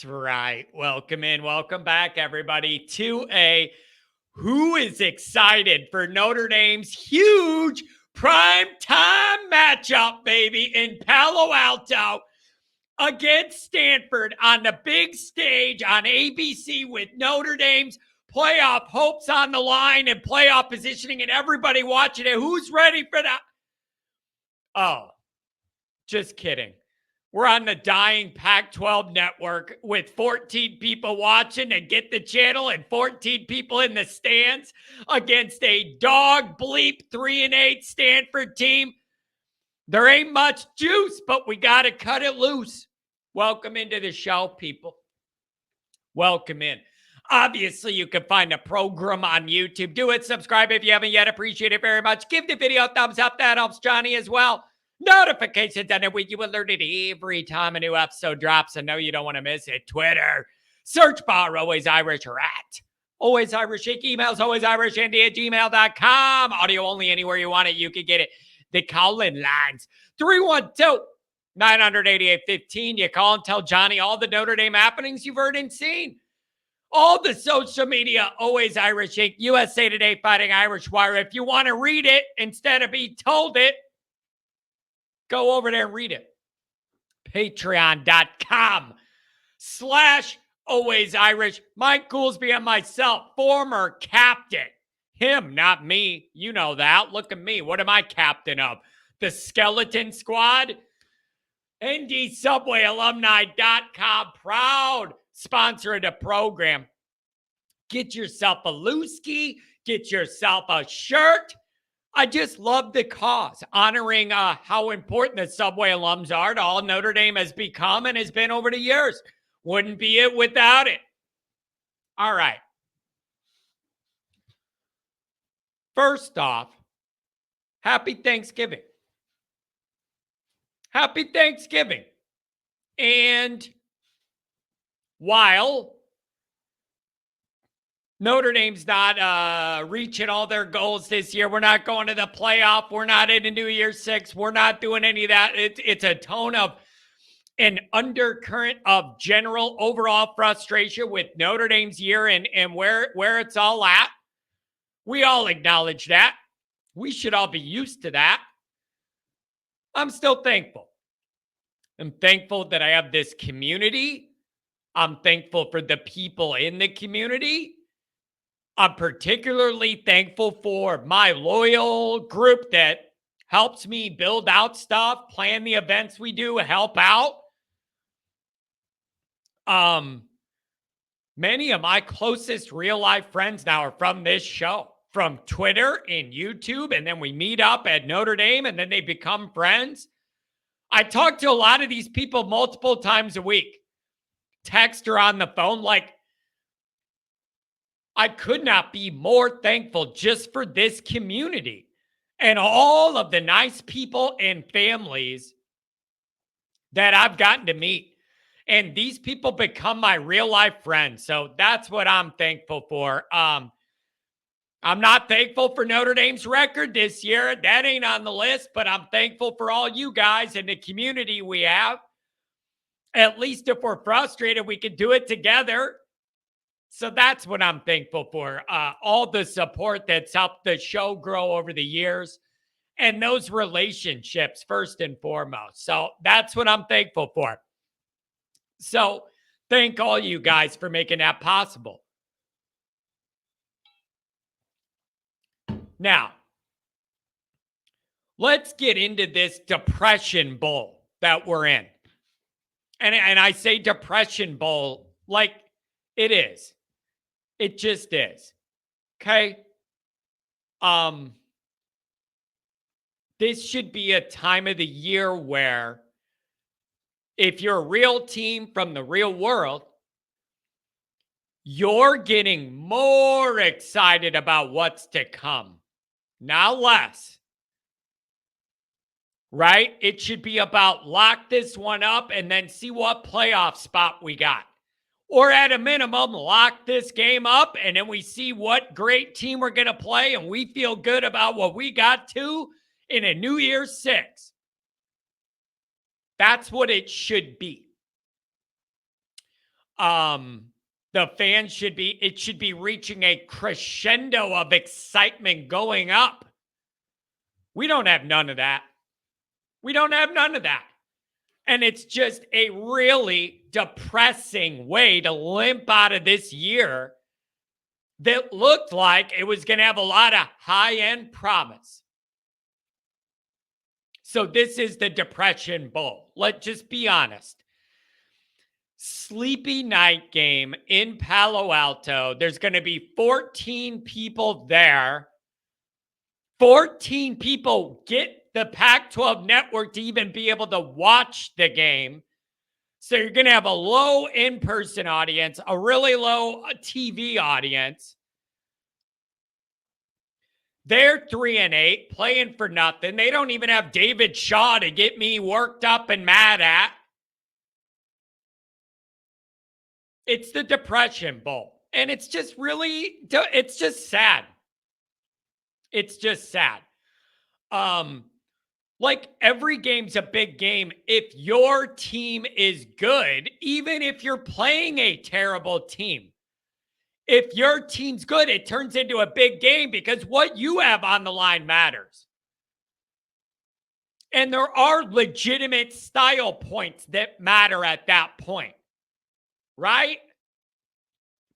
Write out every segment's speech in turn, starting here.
right. Welcome in. Welcome back, everybody, to a Who is Excited for Notre Dame's huge prime time matchup, baby, in Palo Alto against Stanford on the big stage on ABC with Notre Dame's playoff hopes on the line and playoff positioning and everybody watching it. Who's ready for that? Oh, just kidding. We're on the dying Pac-12 network with 14 people watching and get the channel and 14 people in the stands against a dog bleep 3-8 Stanford team. There ain't much juice, but we got to cut it loose. Welcome into the show, people. Welcome in. Obviously, you can find the program on YouTube. Do it. Subscribe if you haven't yet. Appreciate it very much. Give the video a thumbs up. That helps Johnny as well. Notifications on it. You alerted every time a new episode drops. I know you don't want to miss it. Twitter. Search bar Always Irish or at Always Irish. Emails alwaysirishnd@gmail.com. Audio only anywhere you want it. You can get it. The call-in lines. 312-988-15. You call and tell Johnny all the Notre Dame happenings you've heard and seen. All the social media, Always Irish Inc., USA Today, Fighting Irish Wire. If you want to read it instead of be told it, go over there and read it. Patreon.com/alwaysirish. Mike Goolsby and myself, former captain. Him, not me. You know that. Look at me. What am I captain of? The Skeleton Squad? NDSubwayAlumni.com. Proud sponsor of the program. Get yourself a Looski. Get yourself a shirt. I just love the cause, honoring how important the Subway alums are to all Notre Dame has become and has been over the years. Wouldn't be it without it. All right. First off, happy Thanksgiving. Happy Thanksgiving. And while Notre Dame's not reaching all their goals this year, we're not going to the playoff, we're not in a New Year's Six, we're not doing any of that. It's a tone of an undercurrent of general overall frustration with Notre Dame's year and where it's all at. We all acknowledge that. We should all be used to that. I'm still thankful. I'm thankful that I have this community. I'm thankful for the people in the community. I'm particularly thankful for my loyal group that helps me build out stuff, plan the events we do, help out. Many of my closest real life friends now are from this show, from Twitter and YouTube, and then we meet up at Notre Dame, and then they become friends. I talk to a lot of these people multiple times a week, text or on the phone. Like, I could not be more thankful just for this community and all of the nice people and families that I've gotten to meet. And these people become my real life friends. So that's what I'm thankful for. I'm not thankful for Notre Dame's record this year. That ain't on the list, but I'm thankful for all you guys and the community we have. At least if we're frustrated, we can do it together. So that's what I'm thankful for. All the support that's helped the show grow over the years and those relationships first and foremost. So that's what I'm thankful for. So thank all you guys for making that possible. Now, let's get into this depression bowl that we're in. And I say depression bowl like it is. It just is. Okay? This should be a time of the year where if you're a real team from the real world, you're getting more excited about what's to come, not less. Right? It should be about lock this one up and then see what playoff spot we got. Or at a minimum, lock this game up and then we see what great team we're going to play and we feel good about what we got to in a New Year's Six. That's what it should be. The fans should be reaching a crescendo of excitement going up. We don't have none of that. We don't have none of that. And it's just a really depressing way to limp out of this year that looked like it was going to have a lot of high-end promise. So this is the Depression Bowl. Let's just be honest. Sleepy night game in Palo Alto. There's going to be 14 people there. 14 people get the Pac-12 network to even be able to watch the game. So you're going to have a low in-person audience, a really low TV audience. They're 3-8, playing for nothing. They don't even have David Shaw to get me worked up and mad at. It's the Depression Bowl. And it's just really, it's just sad. It's just sad. Like every game's a big game. If your team is good, even if you're playing a terrible team, if your team's good, it turns into a big game because what you have on the line matters. And there are legitimate style points that matter at that point, right?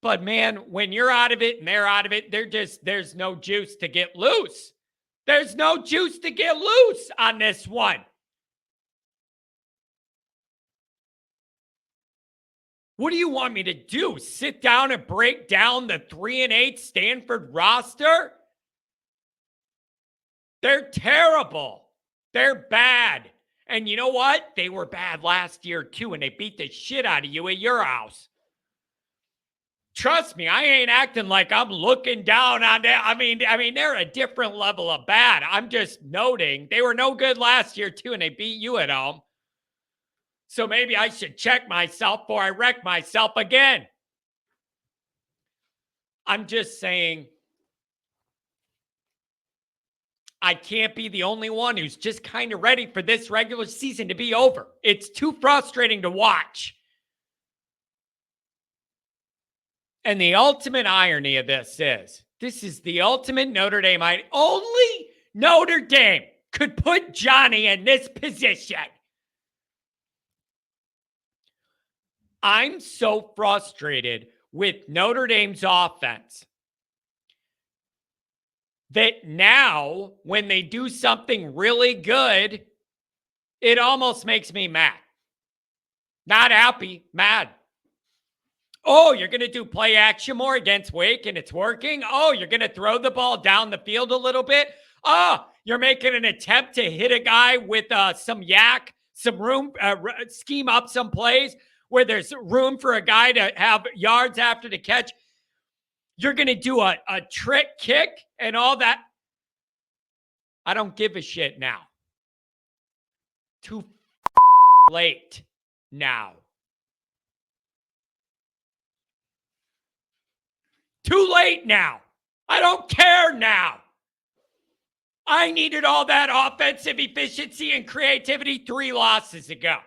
But man, when you're out of it and they're out of it, there's no juice to get loose. There's no juice to get loose on this one. What do you want me to do? Sit down and break down the 3-8 Stanford roster? They're terrible. They're bad. And you know what? They were bad last year too, and they beat the shit out of you at your house. Trust me, I ain't acting like I'm looking down on that. I mean, they're a different level of bad. I'm just noting they were no good last year too, and they beat you at home. So maybe I should check myself before I wreck myself again. I'm just saying I can't be the only one who's just kind of ready for this regular season to be over. It's too frustrating to watch. And the ultimate irony of this is the ultimate Notre Dame. Only Notre Dame could put Johnny in this position. I'm so frustrated with Notre Dame's offense that now when they do something really good, it almost makes me mad. Not happy, mad. Oh, you're going to do play action more against Wake and it's working? Oh, you're going to throw the ball down the field a little bit? Oh, you're making an attempt to hit a guy with some yak, some room, scheme up some plays where there's room for a guy to have yards after the catch. You're going to do a trick kick and all that. I don't give a shit now. Too late now. Too late now. I don't care now. I needed all that offensive efficiency and creativity 3 losses ago.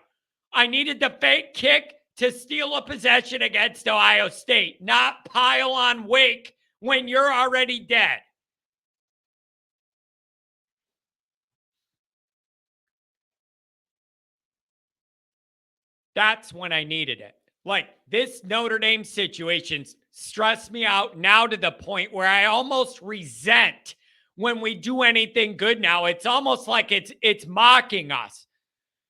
I needed the fake kick to steal a possession against Ohio State, not pile on Wake when you're already dead. That's when I needed it. Like, this Notre Dame situation stressed me out now to the point where I almost resent when we do anything good now. It's almost like it's mocking us.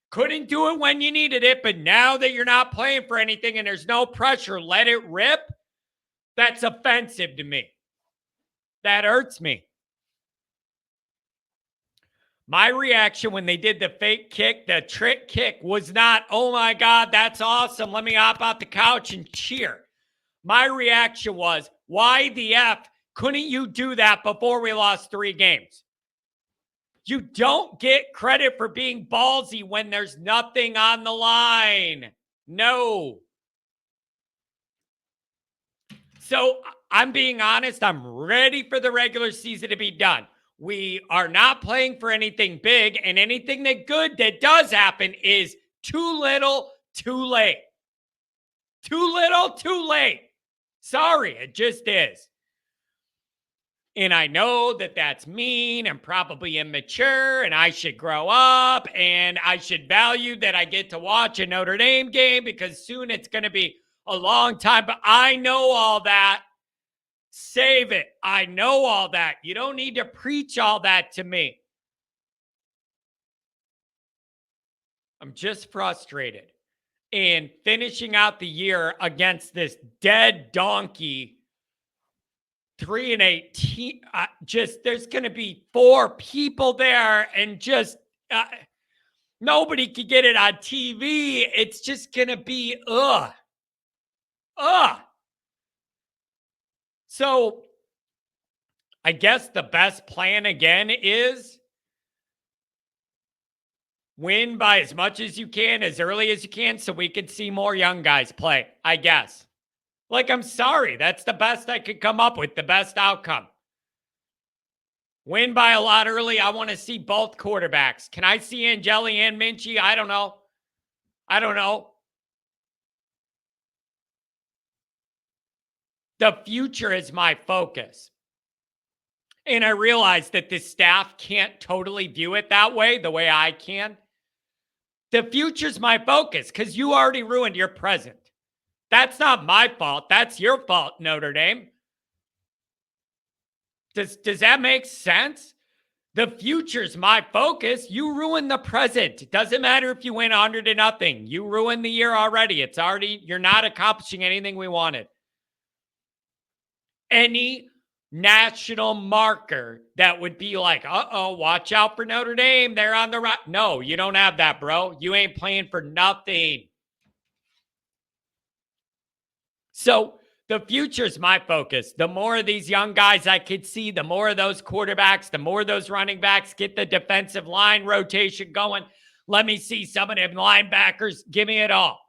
Couldn't do it when you needed it, but now that you're not playing for anything and there's no pressure, let it rip. That's offensive to me. That hurts me. My reaction when they did the fake kick, the trick kick, was not, oh my God, that's awesome. Let me hop out the couch and cheer. My reaction was, why the F couldn't you do that before we lost 3 games? You don't get credit for being ballsy when there's nothing on the line. No. So I'm being honest. I'm ready for the regular season to be done. We are not playing for anything big, and anything that does happen is too little, too late. Too little, too late. Sorry, it just is. And I know that that's mean and probably immature, and I should grow up, and I should value that I get to watch a Notre Dame game because soon it's going to be a long time. But I know all that. Save it. I know all that. You don't need to preach all that to me. I'm just frustrated. And finishing out the year against this dead donkey 3-8 team, there's going to be 4 people there and just nobody could get it on TV. It's just going to be So I guess the best plan again is win by as much as you can, as early as you can, so we can see more young guys play, I guess. Like, I'm sorry. That's the best I could come up with, the best outcome. Win by a lot early. I want to see both quarterbacks. Can I see Angeli and Minchie? I don't know. The future is my focus. And I realize that the staff can't totally view it that way, the way I can. The future's my focus because you already ruined your present. That's not my fault. That's your fault, Notre Dame. Does that make sense? The future's my focus. You ruined the present. It doesn't matter if you win 100-0. You ruined the year already. You're not accomplishing anything we wanted. Any national marker that would be like, watch out for Notre Dame. They're on the right. No, you don't have that, bro. You ain't playing for nothing. So the future's my focus. The more of these young guys I could see, the more of those quarterbacks, the more of those running backs, get the defensive line rotation going. Let me see some of them linebackers. Give me it all.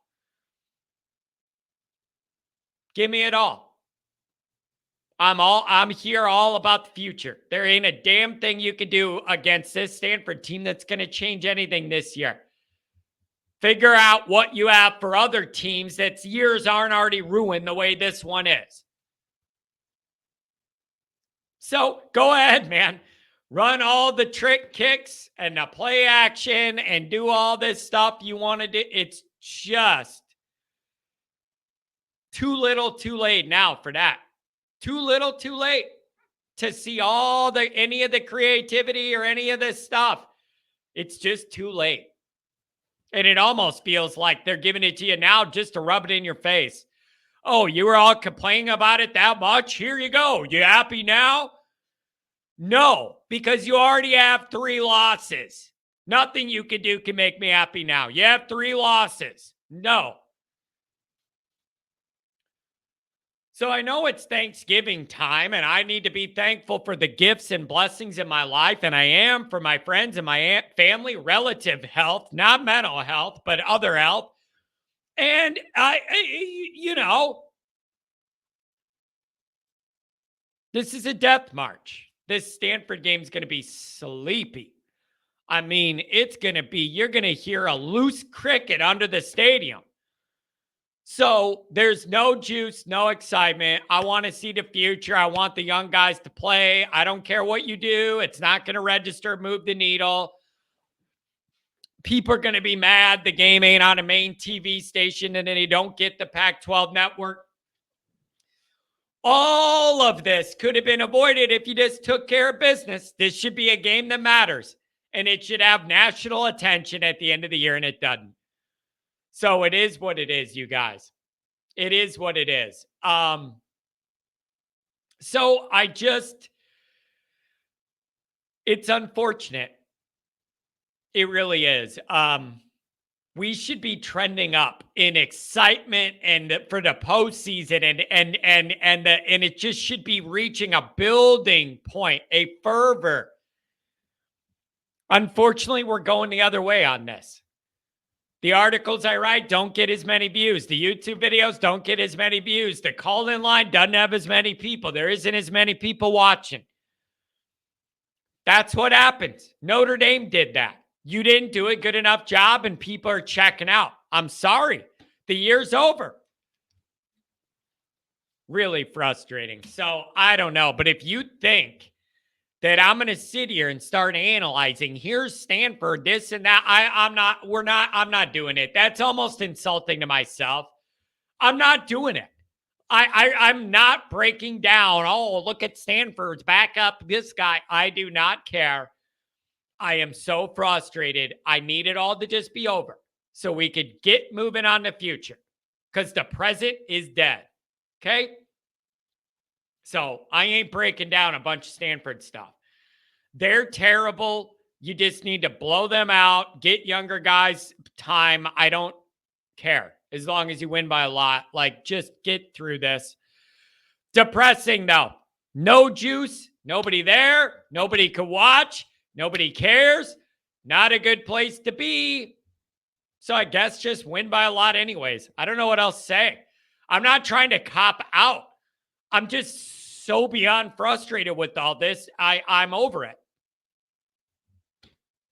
Give me it all. I'm here all about the future. There ain't a damn thing you can do against this Stanford team that's going to change anything this year. Figure out what you have for other teams that years aren't already ruined the way this one is. So go ahead, man. Run all the trick kicks and the play action and do all this stuff you want to do. It's just too little, too late now for that. Too little, too late to see any of the creativity or any of this stuff. It's just too late. And it almost feels like they're giving it to you now just to rub it in your face. Oh, you were all complaining about it that much? Here you go. You happy now? No, because you already have 3 losses. Nothing you can do can make me happy now. You have 3 losses. No. So I know it's Thanksgiving time, and I need to be thankful for the gifts and blessings in my life, and I am for my friends and my family, relative health, not mental health, but other health. And this is a death march. This Stanford game is going to be sleepy. I mean, you're going to hear a loose cricket under the stadium. So there's no juice, no excitement. I want to see the future. I want the young guys to play. I don't care what you do. It's not going to register, move the needle. People are going to be mad the game ain't on a main TV station and then they don't get the Pac-12 network. All of this could have been avoided if you just took care of business. This should be a game that matters, and it should have national attention at the end of the year, and it doesn't. So it is what it is, you guys. It is what it is. So it's unfortunate. It really is. We should be trending up in excitement and for the postseason and it just should be reaching a building point, a fervor. Unfortunately, we're going the other way on this. The articles I write don't get as many views. The YouTube videos don't get as many views. The call-in line doesn't have as many people. There isn't as many people watching. That's what happens. Notre Dame did that. You didn't do a good enough job and people are checking out. I'm sorry. The year's over. Really frustrating. So I don't know. But if you think that I'm going to sit here and start analyzing, here's Stanford, this and that, I'm not doing it. That's almost insulting to myself. I'm not doing it. I'm not breaking down. Oh, look at Stanford's back up this guy. I do not care. I am so frustrated. I need it all to just be over so we could get moving on the future because the present is dead. Okay. So I ain't breaking down a bunch of Stanford stuff. They're terrible. You just need to blow them out, get younger guys time. I don't care as long as you win by a lot. Like, just get through this. Depressing, though. No juice. Nobody there. Nobody could watch. Nobody cares. Not a good place to be. So I guess just win by a lot anyways. I don't know what else to say. I'm not trying to cop out. I'm just so beyond frustrated with all this. I'm over it.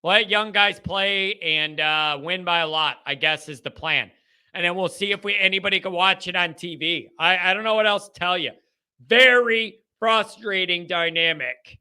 Let young guys play and win by a lot, I guess, is the plan. And then we'll see if anybody can watch it on TV. I don't know what else to tell you. Very frustrating dynamic.